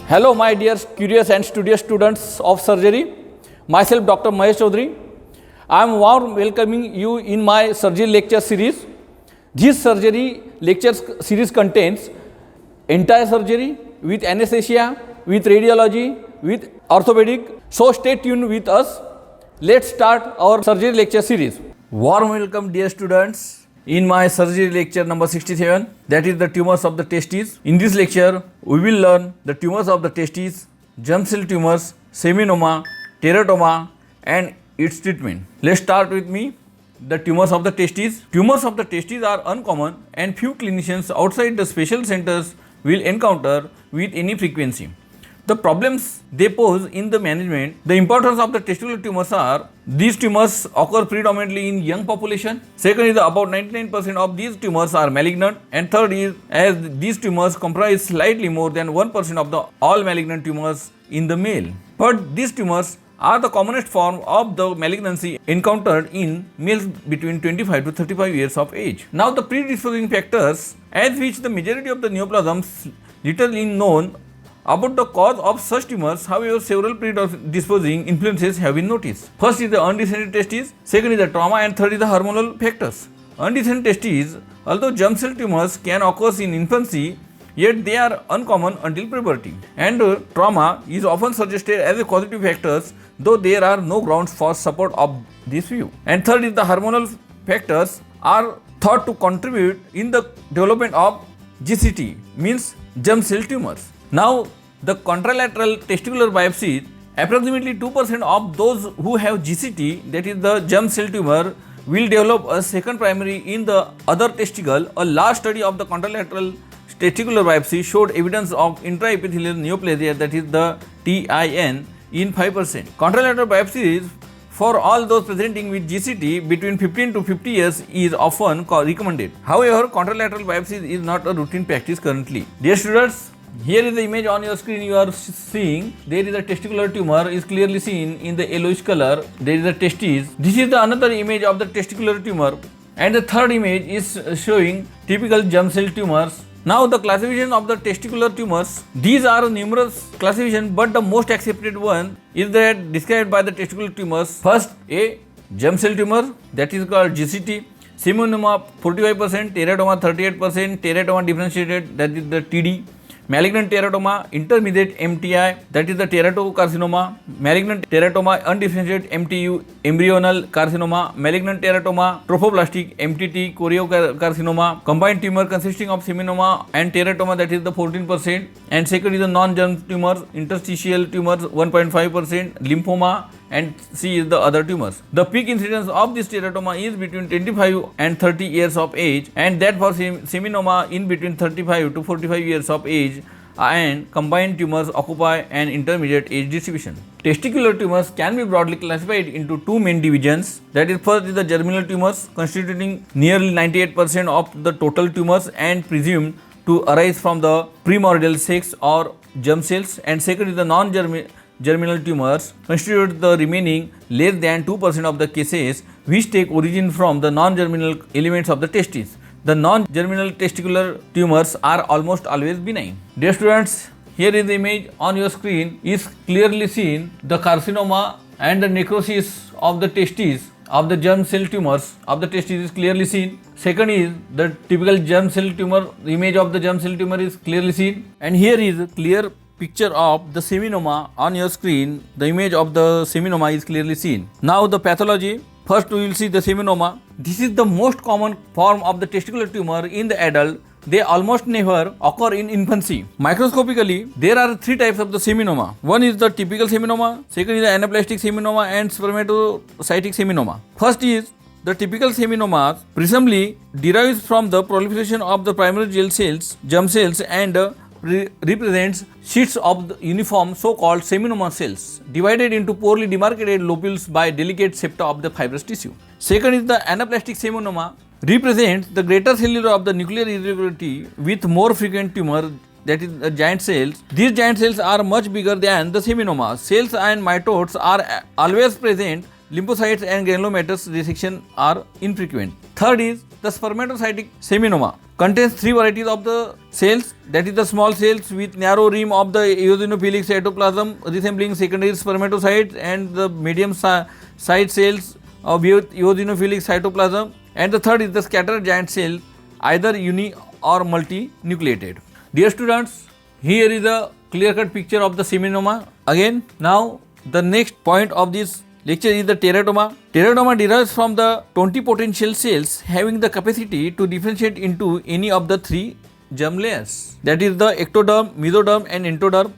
Hello my dear curious and studious students of surgery. Myself Dr. Mahesh Chaudhary. I am warm welcoming you in my surgery lecture series. This surgery lecture series contains entire surgery with anesthesia, with radiology, with orthopedic. So stay tuned with us. Let's start our surgery lecture series. Warm welcome dear students in my surgery lecture number 67, that is the tumors of the testes. In this lecture, we will learn the tumors of the testes, germ cell tumors, seminoma, teratoma and its treatment. Let's start with the tumors of the testes. Tumors of the testes are uncommon and few clinicians outside the special centers will encounter with any frequency. The problems they pose in the management, the importance of the testicular tumors are, these tumors occur predominantly in young population. Second is about 99% of these tumors are malignant, and third is as these tumors comprise slightly more than 1% of the all malignant tumors in the male. But these tumors are the commonest form of the malignancy encountered in males between 25 to 35 years of age. Now the predisposing factors as which the majority of the neoplasms little is known about the cause of such tumors, however, several predisposing influences have been noticed. First is the undifferentiated testes, second is the trauma, and third is the hormonal factors. Undifferentiated testes, although germ cell tumors can occur in infancy, yet they are uncommon until puberty. And trauma is often suggested as a causative factor, though there are no grounds for support of this view. And third is the hormonal factors are thought to contribute in the development of GCT, means germ cell tumors. Now, the contralateral testicular biopsy, approximately 2% of those who have GCT, that is the germ cell tumor, will develop a second primary in the other testicle. A large study of the contralateral testicular biopsy showed evidence of intraepithelial neoplasia, that is the TIN, in 5%. Contralateral biopsies for all those presenting with GCT between 15 to 50 years is often recommended. However, contralateral biopsy is not a routine practice currently. Dear students, here is the image on your screen you are seeing. There is a testicular tumor is clearly seen in the yellowish color. There is a testis. This is the another image of the testicular tumor, and the third image is showing typical germ cell tumors. Now the classification of the testicular tumors, these are numerous classifications, but the most accepted one is that described by the testicular tumors. First, a germ cell tumor, that is called GCT. Seminoma 45%, teratoma 38%, teratoma differentiated, that is the TD. Malignant teratoma, intermediate MTI, that is the teratocarcinoma. Malignant teratoma, undifferentiated MTU, embryonal carcinoma. Malignant teratoma, trophoblastic MTT, choriocarcinoma. Combined tumor consisting of seminoma and teratoma, that is the 14%. And second is the non-germ tumors, interstitial tumors 1.5%, lymphoma, and C is the other tumors. The peak incidence of this teratoma is between 25 and 30 years of age, and that for seminoma in between 35 to 45 years of age, and combined tumors occupy an intermediate age distribution. Testicular tumors can be broadly classified into two main divisions. That is, first is the germinal tumors, constituting nearly 98% of the total tumors and presumed to arise from the primordial sex or germ cells, and second is the non-germinal tumors, constitute the remaining less than 2% of the cases which take origin from the non-germinal elements of the testes. The non-germinal testicular tumors are almost always benign. Dear students, here is the image on your screen is clearly seen the carcinoma and the necrosis of the testes of the germ cell tumors of the testes is clearly seen. Second is the typical germ cell tumor, the image of the germ cell tumor is clearly seen, and here is a clear picture of the seminoma on your screen. The image of the seminoma is clearly seen. Now the pathology. First we will see the seminoma. This is the most common form of the testicular tumor in the adult. They almost never occur in infancy. Microscopically, there are three types of the seminoma. One is the typical seminoma, second is the anaplastic seminoma, and spermatocytic seminoma. First is the typical seminoma presumably derives from the proliferation of the primary germ cells, and represents sheets of the uniform so-called seminoma cells divided into poorly demarcated lobules by delicate septa of the fibrous tissue. Second is the anaplastic seminoma, represents the greater cellular of the nuclear irregularity with more frequent tumor, that is the giant cells. These giant cells are much bigger than the seminoma. Cells and mitotes are always present. Lymphocytes and granulomatous resection are infrequent. Third is the spermatocytic seminoma. contains three varieties of the cells, that is the small cells with narrow rim of the eosinophilic cytoplasm resembling secondary spermatocytes, and the medium sized cells with eosinophilic cytoplasm, and the third is the scattered giant cell, either uni or multinucleated. Dear students, here is a clear cut picture of the seminoma. Again, now the next point of this lecture is the teratoma. Teratoma derives from the 20 potential cells having the capacity to differentiate into any of the three germ layers, that is the ectoderm, mesoderm and endoderm.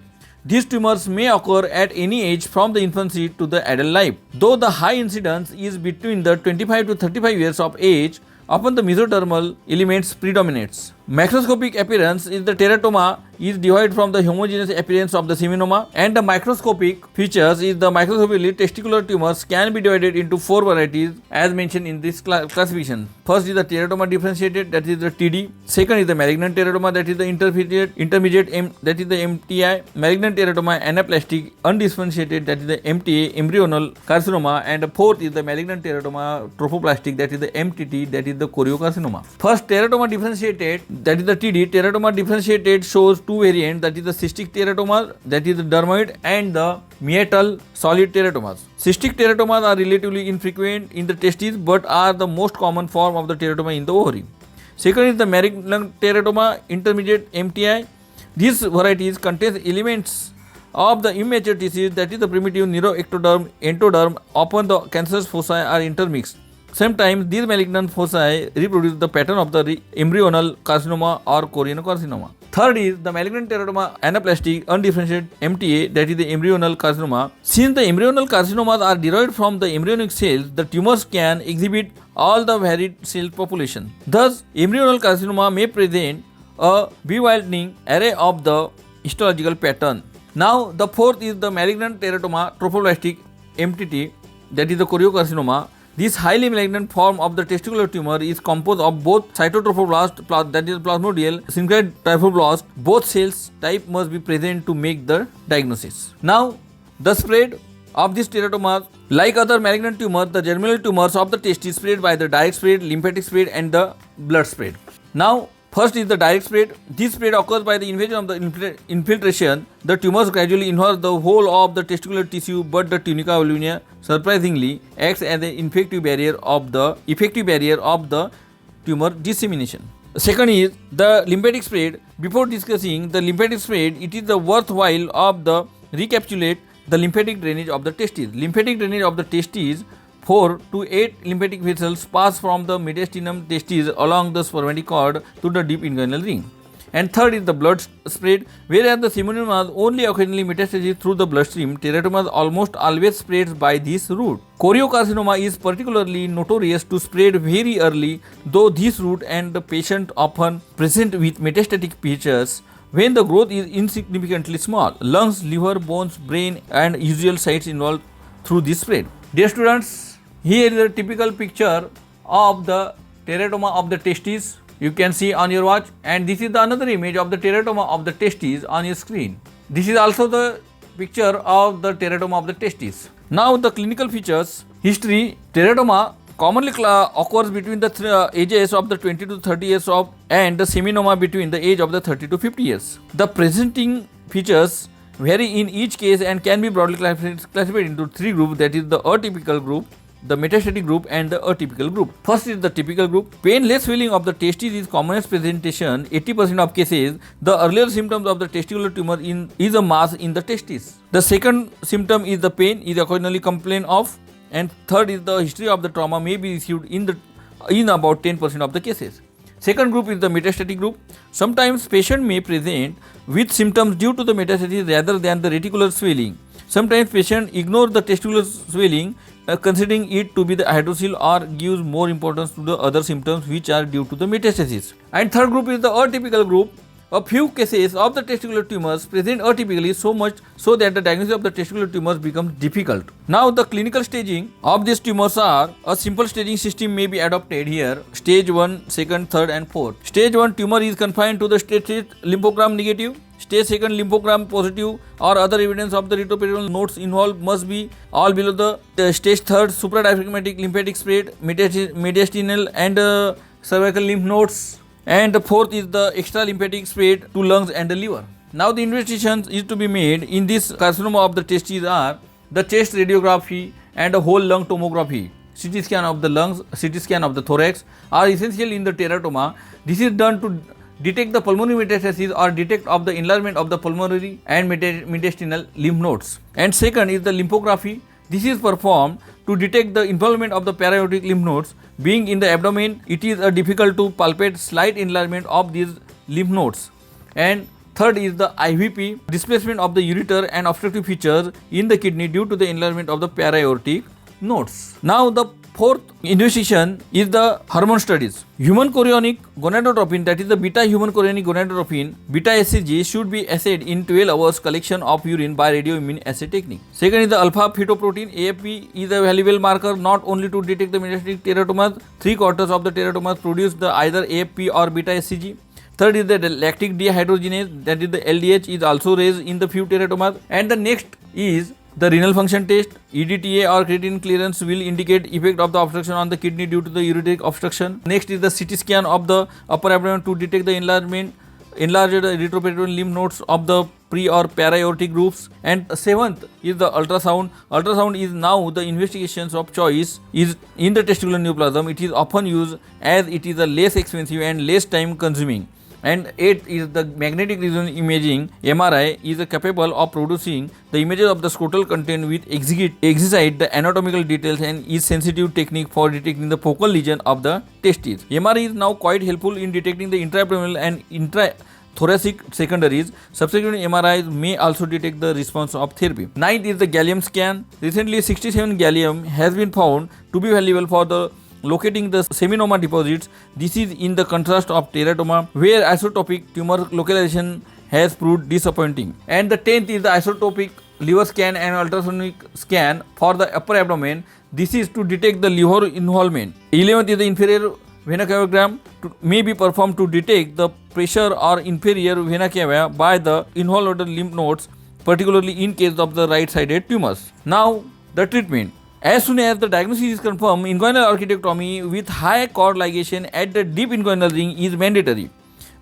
These tumors may occur at any age from the infancy to the adult life. Though the high incidence is between the 25 to 35 years of age, often the mesodermal elements predominates. Macroscopic appearance is the teratoma is derived from the homogeneous appearance of the seminoma, and the microscopic features is the microscopically testicular tumors can be divided into four varieties as mentioned in this classification. First is the teratoma differentiated, that is the TD. Second is the malignant teratoma, that is the intermediate that is the MTI. Malignant teratoma anaplastic undifferentiated, that is the MTA, embryonal carcinoma, and the fourth is the malignant teratoma trophoblastic, that is the MTT, that is the choriocarcinoma. First, teratoma differentiated, that is the TD. Teratoma differentiated shows two variants, that is the cystic teratoma, that is the dermoid, and the meatal solid teratomas. Cystic teratomas are relatively infrequent in the testes but are the most common form of the teratoma in the ovary. Second is the malignant teratoma intermediate MTI. These varieties contain elements of the immature tissues, that is the primitive neuroectoderm, endoderm. Often the cancerous foci are intermixed. Sometimes these malignant foci reproduce the pattern of the embryonal carcinoma or choriocarcinoma. Third is the malignant teratoma anaplastic undifferentiated MTA, that is the embryonal carcinoma. Since the embryonal carcinomas are derived from the embryonic cells, the tumors can exhibit all the varied cell population. Thus, embryonal carcinoma may present a bewildering array of the histological pattern. Now, the fourth is the malignant teratoma trophoblastic MTT, that is the choriocarcinoma. This highly malignant form of the testicular tumor is composed of both cytotrophoblast, that is plasmodial, syncytial trophoblast. Both cells type must be present to make the diagnosis. Now, the spread of this teratoma, like other malignant tumors, the germinal tumors of the testis spread by the direct spread, lymphatic spread, and the blood spread. Now, first is the direct spread. This spread occurs by the invasion of the infiltration. The tumors gradually involve the whole of the testicular tissue, but the tunica albuginea surprisingly acts as an effective barrier of the tumor dissemination. Second is the lymphatic spread. Before discussing the lymphatic spread, it is the worthwhile of the recapitulate the lymphatic drainage of the testes. Lymphatic drainage of the testes, 4 to 8 lymphatic vessels pass from the mediastinum testis along the spermatic cord to the deep inguinal ring. And third is the blood spread. Whereas the seminomas only occasionally metastasis through the bloodstream, teratomas almost always spreads by this route. Choriocarcinoma is particularly notorious to spread very early, though this route and the patient often present with metastatic features when the growth is insignificantly small. Lungs, liver, bones, brain, and usual sites involved through this spread. Dear students, here is a typical picture of the teratoma of the testes. You can see on your watch, and this is the another image of the teratoma of the testes on your screen. This is also the picture of the teratoma of the testes. Now the clinical features. History. Teratoma commonly occurs between the ages of the 20 to 30 years of, and the seminoma between the age of the 30 to 50 years. The presenting features vary in each case and can be broadly classified into three groups, that is the atypical group, the metastatic group, and the atypical group. First is the typical group. Painless swelling of the testes is commonest presentation. 80% of cases, the earlier symptoms of the testicular tumor is a mass in the testes. The second symptom is the pain is occasionally complained of, and third is the history of the trauma may be received in about 10% of the cases. Second group is the metastatic group. Sometimes patient may present with symptoms due to the metastasis rather than the reticular swelling. Sometimes patient ignore the testicular swelling, considering it to be the hydrocele, or gives more importance to the other symptoms which are due to the metastasis. And third group is the atypical group. A few cases of the testicular tumors present atypically so much so that the diagnosis of the testicular tumors becomes difficult. Now the clinical staging of these tumors are, a simple staging system may be adopted here. Stage 1, 2nd, 3rd and 4th. Stage 1 tumor is confined to the stage lymphogram negative. Stage 2nd lymphogram positive or other evidence of the retroperitoneal nodes involved must be all below the stage 3rd supradiaphragmatic lymphatic spread, mediastinal and cervical lymph nodes. And the fourth is the extra lymphatic spread to lungs and the liver. Now the investigations is to be made in this carcinoma of the testes are the chest radiography and a whole lung tomography. CT scan of the lungs, CT scan of the thorax are essential in the teratoma. This is done to detect the pulmonary metastasis or detect of the enlargement of the pulmonary and mediastinal lymph nodes. And second is the lymphography. This is performed to detect the involvement of the para-aortic lymph nodes. Being in the abdomen, it is difficult to palpate slight enlargement of these lymph nodes. And third is the IVP, displacement of the ureter and obstructive features in the kidney due to the enlargement of the para-aortic nodes. Now the fourth investigation is the hormone studies. Human chorionic gonadotropin, that is the beta human chorionic gonadotropin, beta HCG should be assayed in 12 hours collection of urine by radioimmun assay technique. Second is the alpha fetoprotein. AFP is a valuable marker not only to detect the metastatic teratomas. 3/4 of the teratomas produce the either AFP or beta HCG. Third is the lactic dehydrogenase, that is the LDH is also raised in the few teratomas. And the next is the renal function test. EDTA or creatinine clearance will indicate effect of the obstruction on the kidney due to the ureteric obstruction. Next is the CT scan of the upper abdomen to detect the enlarged retroperitoneal lymph nodes of the pre or para-aortic groups. And seventh is the ultrasound. Ultrasound is now the investigations of choice is in the testicular neoplasm. It is often used as it is a less expensive and less time consuming. And 8 is the magnetic resonance imaging. MRI is capable of producing the images of the scrotal content with exquisite the anatomical details and is sensitive technique for detecting the focal lesion of the testes. MRI is now quite helpful in detecting the intraabdominal and intrathoracic secondaries. Subsequent MRIs may also detect the response of therapy. 9th is the gallium scan. Recently 67 gallium has been found to be valuable for the locating the seminoma deposits. This is in the contrast of teratoma, where isotopic tumor localization has proved disappointing. And the 10th is the isotopic liver scan and ultrasonic scan for the upper abdomen. This is to detect the liver involvement. 11th is the inferior vena cavagram may be performed to detect the pressure or inferior vena cava by the involved lymph nodes, particularly in case of the right-sided tumors. Now the treatment. As soon as the diagnosis is confirmed, inguinal orchidectomy with high cord ligation at the deep inguinal ring is mandatory.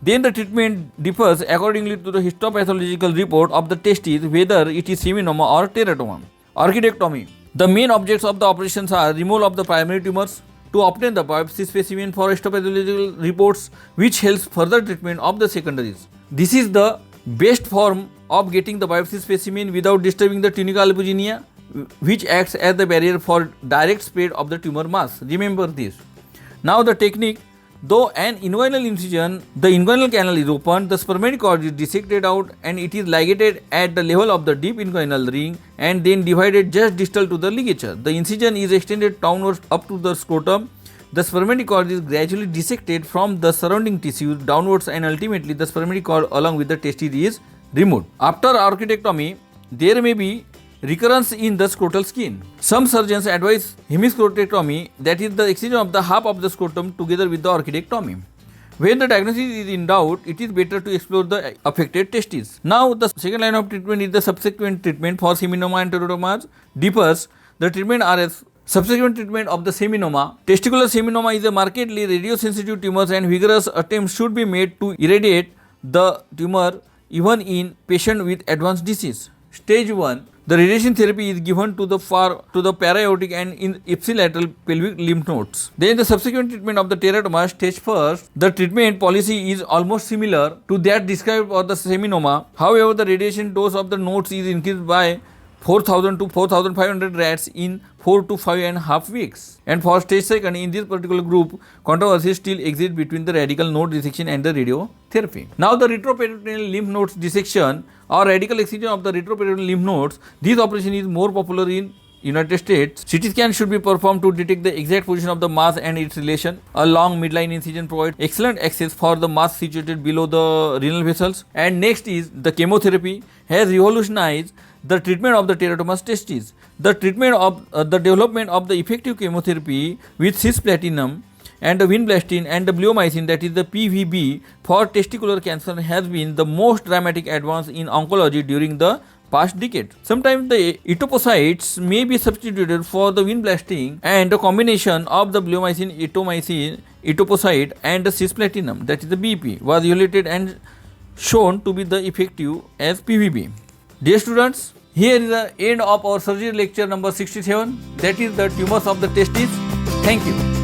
Then the treatment differs accordingly to the histopathological report of the testis, whether it is seminoma or teratoma. Orchidectomy. The main objects of the operations are removal of the primary tumors to obtain the biopsy specimen for histopathological reports, which helps further treatment of the secondaries. This is the best form of getting the biopsy specimen without disturbing the tunica albuginea, which acts as the barrier for direct spread of the tumor mass. Remember this. Now the technique. Though an inguinal incision, the inguinal canal is opened, the spermatic cord is dissected out and it is ligated at the level of the deep inguinal ring and then divided just distal to the ligature. The incision is extended downwards up to the scrotum. The spermatic cord is gradually dissected from the surrounding tissues downwards and ultimately the spermatic cord along with the testis is removed. After orchidectomy, there may be recurrence in the scrotal skin. Some surgeons advise hemiscrotectomy, that is the excision of the half of the scrotum together with the orchidectomy. When the diagnosis is in doubt, it is better to explore the affected testes. Now the second line of treatment is the subsequent treatment for seminoma and teratomas. Differs. The treatment are as subsequent treatment of the seminoma. Testicular seminoma is a markedly radiosensitive tumor and vigorous attempts should be made to irradiate the tumor even in patient with advanced disease. Stage 1. The radiation therapy is given to the para-aortic and in ipsilateral pelvic lymph nodes. Then the subsequent treatment of the teratoma. Stage 1. The treatment policy is almost similar to that described for the seminoma. However, the radiation dose of the nodes is increased by 4,000 to 4,500 rats in 4 to 5.5 weeks. And for stage 2, in this particular group, controversy still exists between the radical node dissection and the radiotherapy. Now the retroperitoneal lymph nodes dissection or radical excision of the retroperitoneal lymph nodes. This operation is more popular in United States. CT scan should be performed to detect the exact position of the mass and its relation. A long midline incision provides excellent access for the mass situated below the renal vessels. And next is the chemotherapy has revolutionized the treatment of the teratomas testis. The treatment of the development of the effective chemotherapy with cisplatinum and the vinblastine and the bleomycin, that is the PVB, for testicular cancer has been the most dramatic advance in oncology during the past decade. Sometimes the etopocytes may be substituted for the wind blasting, and the combination of the bleomycin, etomycin, etopocyte and the cisplatinum, that is the BP, was evaluated and shown to be the effective as PVB. Dear students, here is the end of our surgery lecture number 67, that is the tumors of the testis. Thank you.